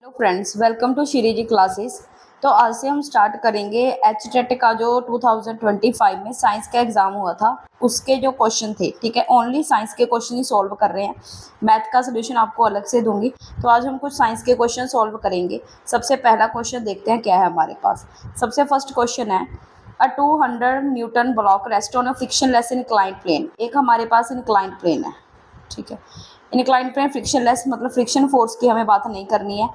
Hello friends, welcome to Shri ji classes. तो आज से हम स्टार्ट करेंगे एचटेट का जो 2025 में साइंस का एग्जाम हुआ था उसके जो क्वेश्चन थे। ठीक है, ओनली साइंस के क्वेश्चन ही सॉल्व कर रहे हैं, मैथ का सोल्यूशन आपको अलग से दूंगी। तो आज हम कुछ साइंस के क्वेश्चन सॉल्व करेंगे। सबसे पहला क्वेश्चन देखते हैं क्या है हमारे पास। सबसे फर्स्ट क्वेश्चन है a 200 newton block rest on a frictionless inclined plane. एक हमारे पास इंक्लाइंड प्लेन है। ठीक है, इंक्लाइंड प्लेन फ्रिक्शनलेस मतलब फ्रिक्शन फोर्स की हमें बात नहीं करनी है।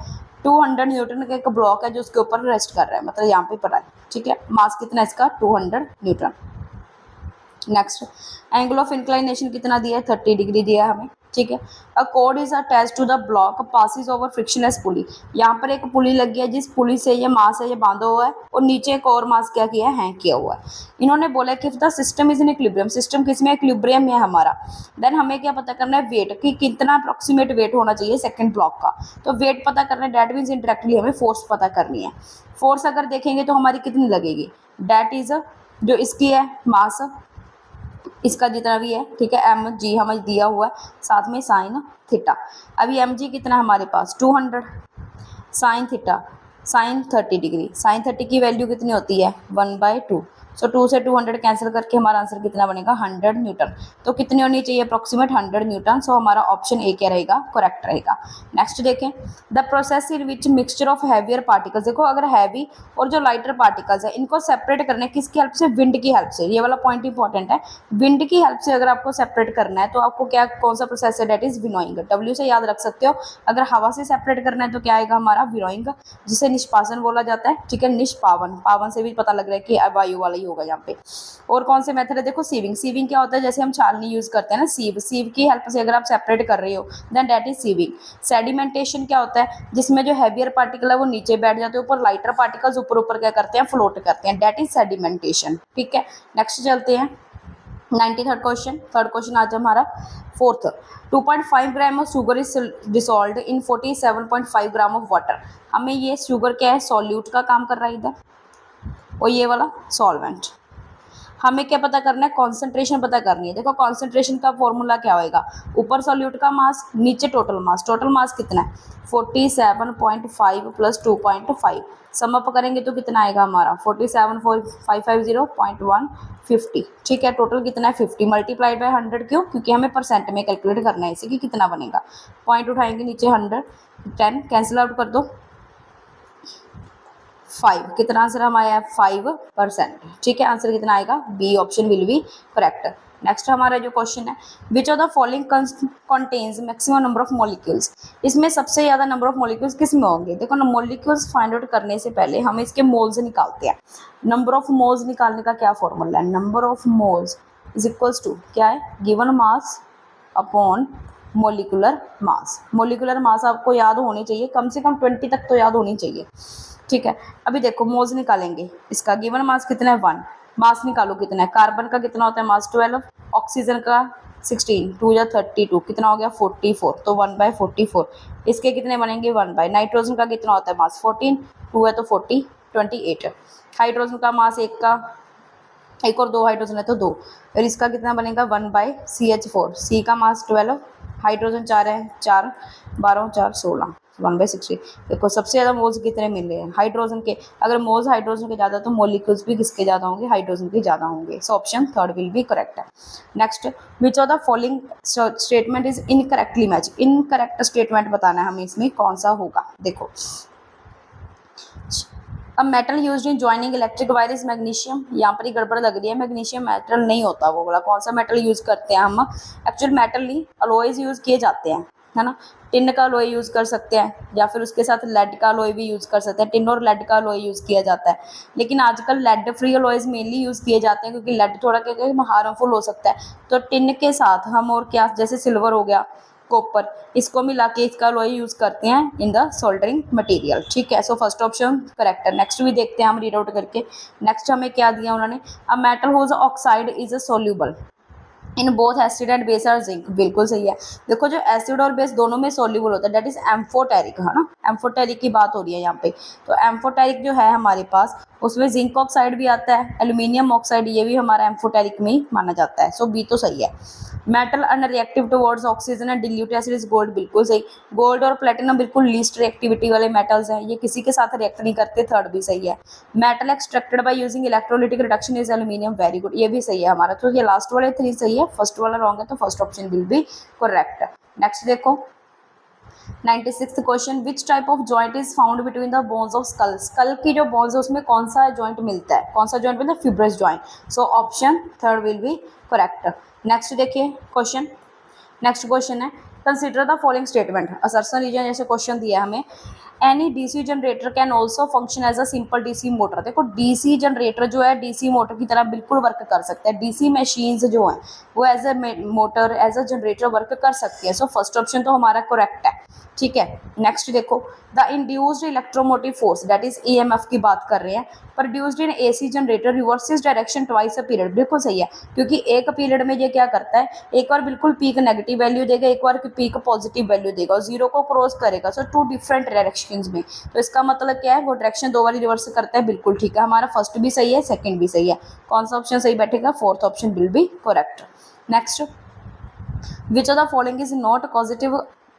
200 न्यूटन का एक ब्लॉक है जो उसके ऊपर रेस्ट कर रहा है, मतलब यहाँ पे पड़ा है। ठीक है, मास कितना है इसका 200 Newton. Next, angle of inclination कितना दिया है 30 डिग्री दिया है हमें। ठीक है, a cord is attach to the block passes over frictionless pulley. यहाँ पर एक पुली लगी है जिस पुली से ये मास है ये बांधा हुआ है और नीचे एक और मास क्या किया है हैंग किया हुआ है। इन्होंने बोला कि the system is in equilibrium, system किसमें इक्विलिब्रियम में है हमारा। देन हमें क्या पता करना है वेट कि कितना अप्रोक्सीमेट वेट होना चाहिए सेकंड ब्लॉक का। तो वेट पता करना है, डेट मीन्स इंडायरेक्टली हमें फोर्स पता करनी है। फोर्स अगर देखेंगे तो हमारी कितनी लगेगी, डेट इज जो इसकी है मास इसका जितना भी है। ठीक है, एम जी हमें दिया हुआ है, साथ में साइन थीटा। अभी एम जी कितना है हमारे पास 200, sine theta sine 30 degree, sine 30 की वैल्यू कितनी होती है 1/2। सो 2 से 200 कैंसिल करके हमारा आंसर कितना बनेगा 100 न्यूटन। तो कितनी होनी चाहिए अप्रोक्सीमेट 100 न्यूटन। सो हमारा ऑप्शन ए क्या रहेगा, करेक्ट रहेगा। नेक्स्ट देखें, the process in which mixture of heavier particles. देखो अगर हैवी और जो लाइटर पार्टिकल्स है इनको सेपरेट करने किसकी हेल्प से, विंड की हेल्प से। ये वाला पॉइंट इंपॉर्टेंट है, विंड की हेल्प से अगर आपको सेपरेट करना है तो आपको क्या कौन सा प्रोसेस है, डेट इज विनोइंग। डब्ल्यू से याद रख सकते हो। अगर हवा से सेपरेट करना है तो क्या आएगा हमारा विनोइंग, जिसे निष्पासन बोला जाता है। ठीक है, निष्पावन, पावन से भी पता लग रहा है कि वायु वाला ही होगा यहाँ पे। और कौन से मेथड है, देखो सीविंग। सीविंग क्या होता है, जैसे हम छालनी यूज करते हैं ना, सीव की हेल्प से अगर आप सेपरेट कर रहे हो then that is sieving. Sedimentation क्या होता है, जिसमें जो हैवियर पार्टिकल है वो नीचे बैठ जाते हैं, ऊपर लाइटर पार्टिकल्स ऊपर ऊपर क्या करते हैं, फ्लोट करते हैं, दैट इज सेडिमेंटेशन। ठीक है, नेक्स्ट चलते हैं 93rd क्वेश्चन। थर्ड क्वेश्चन आज हमारा fourth, 2.5 gram of sugar is dissolved in 47.5 gram of water. हमें ये शुगर क्या है, सॉल्यूट का काम कर रहा है इधर, और ये वाला सॉल्वेंट। हमें क्या पता करना है, कॉन्सेंट्रेशन पता करनी है। देखो कॉन्सेंट्रेशन का फॉर्मूला क्या होएगा, ऊपर सॉल्यूट का मास नीचे टोटल मास। टोटल मास कितना है 47.5 प्लस 2.5, सम अप करेंगे तो कितना आएगा हमारा 47,550.150। ठीक है, टोटल कितना है 50 मल्टीप्लाइड बाय 100। क्यों, क्योंकि हमें परसेंट में कैलकुलेट करना है इसे कि कितना बनेगा। पॉइंट उठाएंगे नीचे 100, 10 कैंसिल आउट कर दो, 5 कितना आंसर हमारा है 5%। ठीक है, आंसर कितना आएगा, B option will be correct. Next हमारा जो क्वेश्चन है, which of the following contains maximum number of molecules. इसमें सबसे ज़्यादा नंबर ऑफ मॉलिक्यूल्स किस में होंगे। देखो ना, मॉलिक्यूल्स फाइंड आउट करने से पहले हम इसके मोल्स निकालते हैं। नंबर ऑफ मोल्स निकालने का क्या फॉर्मूला है, number of moles is equals to क्या है, given mass upon molecular mass. Molecular mass आपको याद होनी चाहिए, कम से कम 20 तक तो याद होनी चाहिए। ठीक है, अभी देखो मोल्स निकालेंगे, इसका गिवन मास कितना है 1, मास निकालो कितना है, कार्बन का कितना होता है मास 12, ऑक्सीजन का 16, 2 या 32 कितना हो गया 44, तो 1/44। इसके कितने बनेंगे 1 नाइट्रोजन का कितना होता है मास 14, 2 है तो 40, 28। हाइड्रोजन का मास एक और 2 हाइड्रोजन है तो 2, और इसका कितना बनेगा 1/CH4। सी का मास 12, हाइड्रोजन 4 है 4, 12 4 16, 1/60। देखो सबसे ज़्यादा मोल्स कितने मिल रहे हैं हाइड्रोजन के। अगर मोल्स हाइड्रोजन के ज़्यादा तो मोलिक्यूल्स भी किसके ज़्यादा होंगे, हाइड्रोजन के ज़्यादा होंगे। So option third will be correct है। Next, which of the following statement is incorrectly match. Incorrect statement बताना है हमें, इसमें कौन सा होगा। देखो, अब metal used in joining electric wire is magnesium. यहाँ पर ही गड़बड़ लग रही है, मैग्नीशियम मेटल नहीं होता वो बोला। कौन सा मेटल यूज करते हैं हम, एक्चुअल मेटल नहीं, अलॉयज यूज किए जाते हैं, है ना। टिन का अलॉय यूज कर सकते हैं या फिर उसके साथ लेड का अलॉय भी यूज कर सकते हैं। टिन और लेड का अलॉय यूज किया जाता है, लेकिन आजकल lead free alloys mainly use किए जाते हैं क्योंकि लेड थोड़ा क्या हार्मफुल हो सकता है। तो टिन के साथ हम और क्या, जैसे सिल्वर हो गया, कॉपर, इसको मिला के इसका अलॉय यूज करते हैं इन द सोल्डरिंग मटेरियल। ठीक है, सो फर्स्ट ऑप्शन करेक्ट है। नेक्स्ट भी देखते हैं हम रीड आउट करके। नेक्स्ट हमें क्या दिया उन्होंने, a metal whose oxide is a soluble. In both acid and base are zinc, बिल्कुल सही है। देखो जो एसिड और बेस दोनों में सोल्यूबल होता है दैट इज एम्फोटेरिक, है ना, एम्फोटेरिक की बात हो रही है यहाँ पे। तो एम्फोटेरिक जो है हमारे पास उसमें जिंक ऑक्साइड भी आता है, एल्यूमिनियम ऑक्साइड, ये भी हमारा एम्फोटेरिक में ही माना जाता है। सो बी तो सही है। Metal unreactive towards oxygen and dilute acid is gold, बिल्कुल सही। गोल्ड और प्लेटिनम बिल्कुल लीस्ट रिएक्टिविटी वाले मेटल्स हैं, ये किसी के साथ रिएक्ट नहीं करते, थर्ड भी सही है। Metal extracted by using electrolytic reduction is aluminium, very good, ये भी सही है हमारा। तो ये लास्ट वाले 3 सही है, फर्स्ट वाला रॉन्ग है, तो first option will be correct. Next देखो 96th question, which type of joint is found between the bones of skull, skull की जो बोन्स है उसमें कौन सा जॉइंट मिलता है, कौन सा जॉइंट मिलता है, fibrous joint. So option third will be correct. Next देखिए क्वेश्चन, नेक्स्ट क्वेश्चन है consider the following statement, assertion reason जैसे क्वेश्चन दिया है हमें। Any DC generator can also function as a simple DC motor, देखो DC generator जो है DC motor की तरह बिल्कुल वर्क कर सकते हैं, डीसी मशीन्स जो हैं वो as a motor as a generator work कर सकती है। सो फर्स्ट ऑप्शन तो हमारा करेक्ट है, ठीक है। नेक्स्ट देखो the induced electromotive force that is EMF की बात कर रहे हैं, produced in AC generator reverses direction twice a period, बिल्कुल सही है, क्योंकि एक पीरियड में ये क्या करता है, एक बार बिल्कुल पीक नेगेटिव वैल्यू देगा, एक बार पीक पॉजिटिव वैल्यू देगा और जीरो को क्रॉस करेगा। सो टू डिफरेंट डायरेक्शंस में, तो इसका मतलब क्या है, वो डायरेक्शन दो बार रिवर्स करता है, बिल्कुल ठीक है, हमारा फर्स्ट भी सही है, सेकंड भी सही है। कौन सा ऑप्शन सही बैठेगा, fourth option will be correct. Next, which of the following is not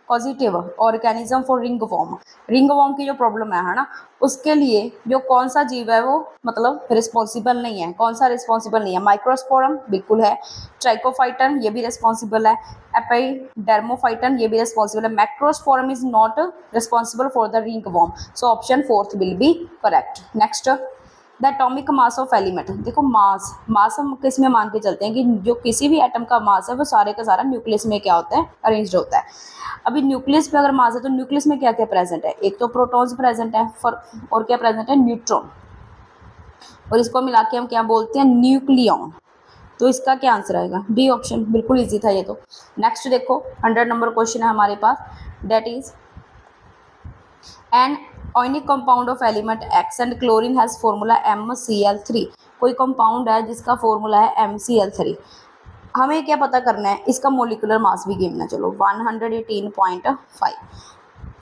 positive organism for ringworm, ringworm की जो प्रॉब्लम है ना, उसके लिए जो कौन सा जीव है वो मतलब रिस्पॉन्सिबल नहीं है, कौन सा रिस्पॉन्सिबल नहीं है, माइक्रोस्पोरम बिल्कुल है, ट्राइकोफाइटन ये भी रिस्पॉन्सिबल है, एपिडर्मोफाइटन ये भी रिस्पॉन्सिबल है, macrosporum is not responsible for the ringworm. So option fourth will be correct. Next, the atomic mass of element, देखो मास, मास हम किस में मान के चलते हैं कि जो किसी भी एटम का मास है वो सारे का सारा न्यूक्लियस में क्या होता है, अरेंज्ड होता है। अभी न्यूक्लियस पे अगर मास है तो न्यूक्लियस में क्या क्या प्रेजेंट है, एक तो प्रोटॉन्स प्रेजेंट है और क्या प्रेजेंट है, न्यूट्रॉन, और इसको मिला के हम क्या बोलते हैं, न्यूक्लियन। तो इसका क्या आंसर आएगा, डी ऑप्शन, बिल्कुल इजी था ये तो। नेक्स्ट देखो 100 नंबर क्वेश्चन है हमारे पास, that is an ionic compound of element X and chlorine has formula MCl3, कोई कंपाउंड है जिसका फॉर्मूला है MCl3, हमें क्या पता करना है, इसका मोलिकुलर मास भी गिनना, चलो 118.5,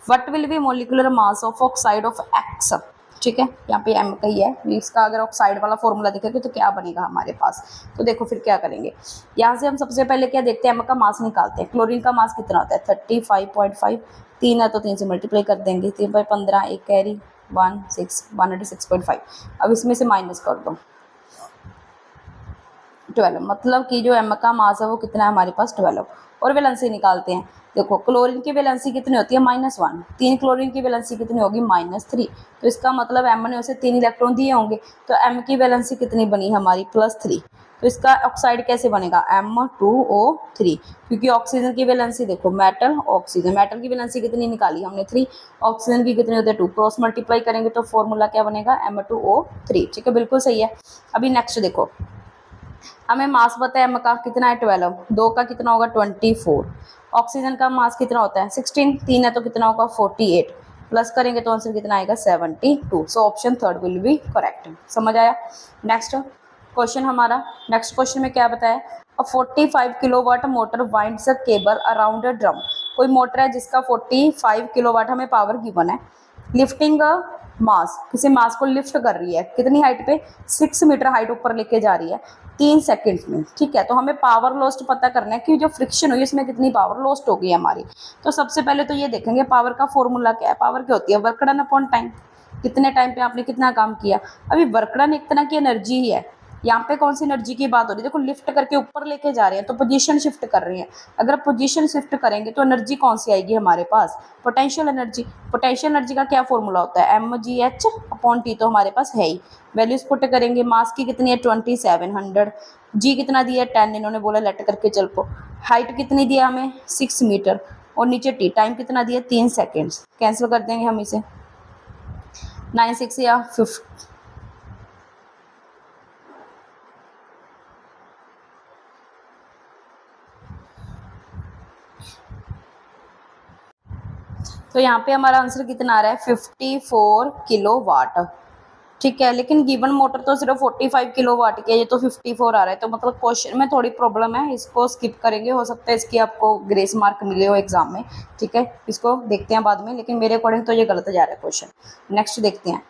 what will be molecular mass of oxide of x, ठीक है, यहाँ पे एम का ही है, इसका अगर ऑक्साइड वाला फॉर्मूला देखेंगे तो क्या बनेगा हमारे पास। तो देखो फिर क्या करेंगे, यहाँ से हम सबसे पहले क्या देखते हैं, एम का मास निकालते हैं, क्लोरीन का मास कितना होता है 35.5, 3 है तो 3 से मल्टीप्लाई कर देंगे, 3/15, एक कैरी 106.5, अब इसमें से माइनस कर दो 12, मतलब कि जो एम का मास है वो कितना है हमारे पास 12, और वैलेंसी निकालते हैं। देखो क्लोरीन की वैलेंसी कितनी होती है -1, 3 क्लोरीन की वैलेंसी कितनी होगी -3, तो इसका मतलब एम ने उसे 3 इलेक्ट्रॉन दिए होंगे, तो एम की वैलेंसी कितनी बनी हमारी +3, तो इसका ऑक्साइड कैसे बनेगा M2O3, क्योंकि ऑक्सीजन की वैलेंसी देखो, मेटल ऑक्सीजन, मेटल की वैलेंसी कितनी निकाली हमने 3, ऑक्सीजन की कितनी होती है 2, क्रॉस मल्टीप्लाई करेंगे तो फॉर्मूला क्या बनेगा M2O3, ठीक है, बिल्कुल सही है। अभी नेक्स्ट देखो, हमें मास पता है एम का कितना है 12, 2 का कितना होगा 24, ऑक्सीजन का मास कितना होता है 16, 3 है तो कितना होगा 48, प्लस करेंगे तो आंसर कितना आएगा 72। सो option third will be correct, समझ आया। नेक्स्ट क्वेश्चन हमारा, नेक्स्ट क्वेश्चन में क्या बताया, अ 45 kilowatt motor winds a cable around a drum, कोई मोटर है जिसका 45 किलोवाट हमें पावर गिवन है, लिफ्टिंग अ मास, किसी मास को लिफ्ट कर रही है, कितनी हाइट पे 6 मीटर हाइट ऊपर लेके जा रही है 3 सेकंड्स में, ठीक है। तो हमें पावर लॉस्ट पता करना है कि जो फ्रिक्शन हुई इसमें कितनी पावर लॉस्ट हो गई है हमारी। तो सबसे पहले तो ये देखेंगे पावर का फॉर्मूला क्या है, पावर क्या होती है, वर्क डन अपॉन टाइम, कितने टाइम पे आपने कितना काम किया। अभी वर्क डन एक तरह की एनर्जी ही है, यहाँ पे कौन सी एनर्जी की बात हो रही है, देखो लिफ्ट करके ऊपर लेके जा रहे हैं तो पोजीशन शिफ्ट कर रहे हैं, अगर पोजीशन शिफ्ट करेंगे तो एनर्जी कौन सी आएगी हमारे पास, पोटेंशियल एनर्जी। पोटेंशियल एनर्जी का क्या फॉर्मूला होता है mgh/t, तो हमारे पास है ही, वैल्यूज पुट करेंगे, मास की कितनी है 2700, जी कितना दिया 10, इन्होंने बोला लेट करके चल पो, हाइट कितनी दिया हमें 6 मीटर, और नीचे टी, टाइम कितना दिया 3 सेकेंड्स, कैंसिल कर देंगे हम इसे 9 6 या 50, तो यहाँ पे हमारा आंसर कितना आ रहा है 54 किलोवाट, ठीक है, लेकिन गिवन मोटर तो सिर्फ 45 किलोवाट की है, ये तो 54 आ रहा है, तो मतलब क्वेश्चन में थोड़ी प्रॉब्लम है, इसको स्किप करेंगे। हो सकता है इसकी आपको ग्रेस मार्क मिले हो एग्जाम में। ठीक है, इसको देखते हैं बाद में, लेकिन मेरे अकॉर्डिंग तो ये गलत जा रहा है क्वेश्चन। नेक्स्ट देखते हैं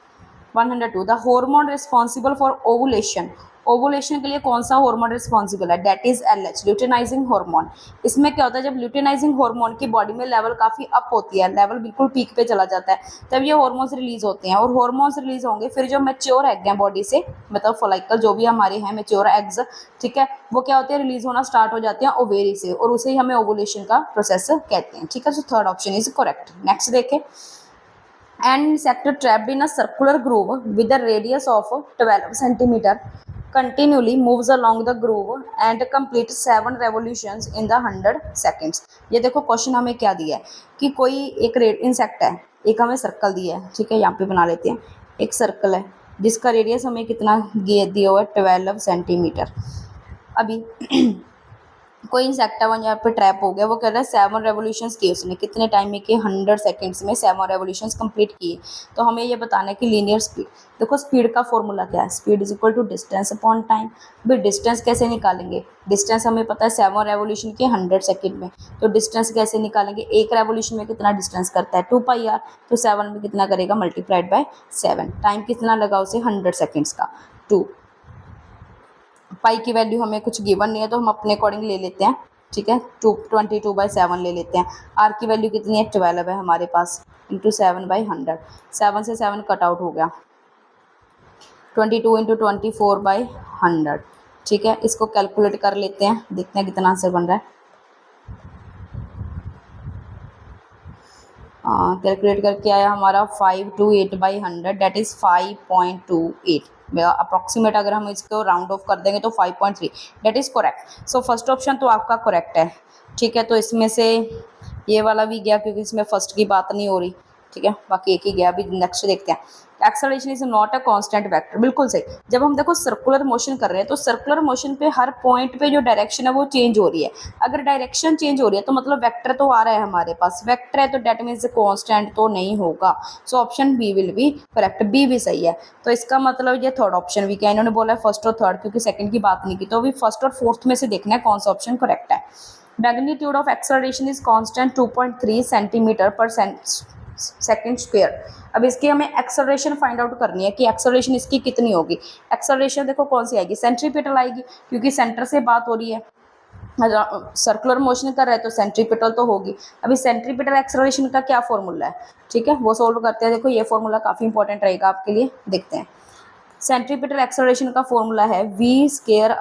102, the hormone responsible for ovulation. Ovulation के लिए कौन सा हार्मोन रिस्पॉन्सिबल है? That is LH, luteinizing hormone. इसमें क्या होता है, जब ल्यूटेनाइजिंग हार्मोन की बॉडी में लेवल काफ़ी अप होती है, लेवल बिल्कुल पीक पे चला जाता है, तब ये हार्मोन्स रिलीज होते हैं। और हार्मोन्स रिलीज होंगे, फिर जो मैच्योर एग हैं बॉडी से, मतलब फोलाइकल जो भी हमारे हैं मैच्योर एग्स, ठीक है, वो क्या होते हैं, रिलीज होना स्टार्ट हो जाते हैं ओवेरी से, और उसे ही हमें ओवुलेशन का प्रोसेस कहते हैं। ठीक है, तो third option is correct. Next देखें, an insect trapped in a circular groove with a radius of 12 centimeter continually moves along the groove and completes 7 revolutions in the 100 seconds। ये देखो क्वेश्चन हमें क्या दिया है कि कोई एक इंसेक्ट है, एक हमें सर्कल दिया है, ठीक है, यहाँ पे बना लेते हैं, एक सर्कल है जिसका रेडियस हमें कितना दिया हुआ है, 12 सेंटीमीटर। अभी कोई इंसेक्ट है वो यहाँ पे ट्रैप हो गया, वो कह रहा है 7 रेवोल्यूशंस किए उसने, कितने टाइम में किए, 100 सेकंड्स में 7 रेवोल्यूशंस कंप्लीट किए। तो हमें ये बताना है कि लीनियर स्पीड, देखो स्पीड का फॉर्मूला क्या है, speed is equal to distance upon time. भाई डिस्टेंस कैसे निकालेंगे, डिस्टेंस हमें पता है 7 रेवोल्यूशन के 100 सेकेंड में, तो डिस्टेंस कैसे निकालेंगे, एक रेवोल्यूशन में कितना डिस्टेंस करता है 2πr, तो 7 में कितना करेगा, मल्टीप्लाइड बाय 7। टाइम कितना लगा उसे, 100 सेकेंड्स का। 2 पाई की वैल्यू हमें कुछ गिवन नहीं है, तो हम अपने अकॉर्डिंग ले लेते हैं। ठीक है, 22/7 ले लेते हैं। आर की वैल्यू कितनी है, 12 है हमारे पास, इंटू 7/100। 7 से 7 कट आउट हो गया, 22 इंटू 24/100। ठीक है, इसको कैलकुलेट कर लेते हैं, देखते हैं कितना आंसर बन रहा है। कैलकुलेट करके आया हमारा 528/100, डेट इज़ 5.28। अप्रॉक्सीमेट अगर हम इसको राउंड ऑफ कर देंगे तो 5.3, that is correct. So first option तो आपका करेक्ट है। ठीक है, तो इसमें से ये वाला भी गया क्योंकि इसमें फर्स्ट की बात नहीं हो रही। ठीक है, बाकी एक ही गया। अभी नेक्स्ट देखते हैं, acceleration is not a constant vector. बिल्कुल सही, जब हम देखो सर्कुलर मोशन कर रहे हैं तो सर्कुलर मोशन पे हर पॉइंट पे जो डायरेक्शन है वो चेंज हो रही है। अगर डायरेक्शन चेंज हो रही है तो मतलब वेक्टर तो आ रहा है हमारे पास, वेक्टर है तो डेट मीन्स कांस्टेंट तो नहीं होगा। So option B will be correct, B भी सही है। तो इसका मतलब ये थर्ड ऑप्शन भी क्या, इन्होंने बोला है फर्स्ट और थर्ड, क्योंकि सेकंड की बात नहीं की, तो अभी फर्स्ट और फोर्थ में से देखना है कौन सा ऑप्शन करेक्ट है। Magnitude of acceleration is constant 2.3 centimetre पर सेकेंड स्क्वायर। अब इसकी हमें एक्सेलरेशन फाइंड आउट करनी है कि एक्सेलरेशन इसकी कितनी होगी। एक्सेलरेशन देखो कौन सी आएगी, सेंट्रीपिटल आएगी, क्योंकि सेंटर से बात हो रही है, सर्कुलर मोशन कर रहा है तो सेंट्रीपिटल तो होगी। अभी सेंट्रीपिटल एक्सेलरेशन का क्या फॉर्मूला है, ठीक है, वो सोल्व करते हैं। देखो ये फॉर्मूला काफ़ी इंपॉर्टेंट रहेगा आपके लिए, देखते हैं। सेंट्रीपिटल एक्सेलरेशन का फॉर्मूला है v²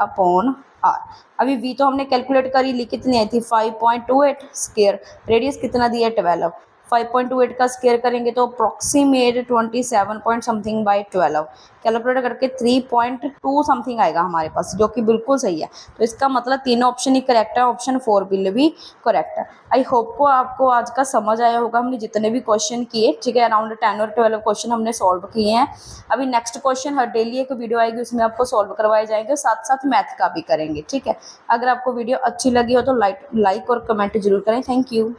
r। अभी v तो हमने कैलकुलेट करी ली, कितनी आई थी 5.28 स्क्वायर, रेडियस कितना दिया 12, 5.28 का स्क्वायर करेंगे तो approximate 27 point something by 12, calculate करके 3.2 समथिंग आएगा हमारे पास, जो कि बिल्कुल सही है। तो इसका मतलब तीनों ऑप्शन ही करेक्ट है, ऑप्शन 4 बिल भी करेक्ट है। आई होप को आपको आज का समझ आया होगा, हमने जितने भी क्वेश्चन किए, ठीक है, अराउंड 10 और 12 क्वेश्चन हमने सॉल्व किए हैं। अभी नेक्स्ट क्वेश्चन हर डेली एक वीडियो आएगी, उसमें आपको सॉल्व करवाए जाएंगे, साथ साथ मैथ का भी करेंगे। ठीक है, अगर आपको वीडियो अच्छी लगी हो तो लाइक और कमेंट जरूर करें। Thank you.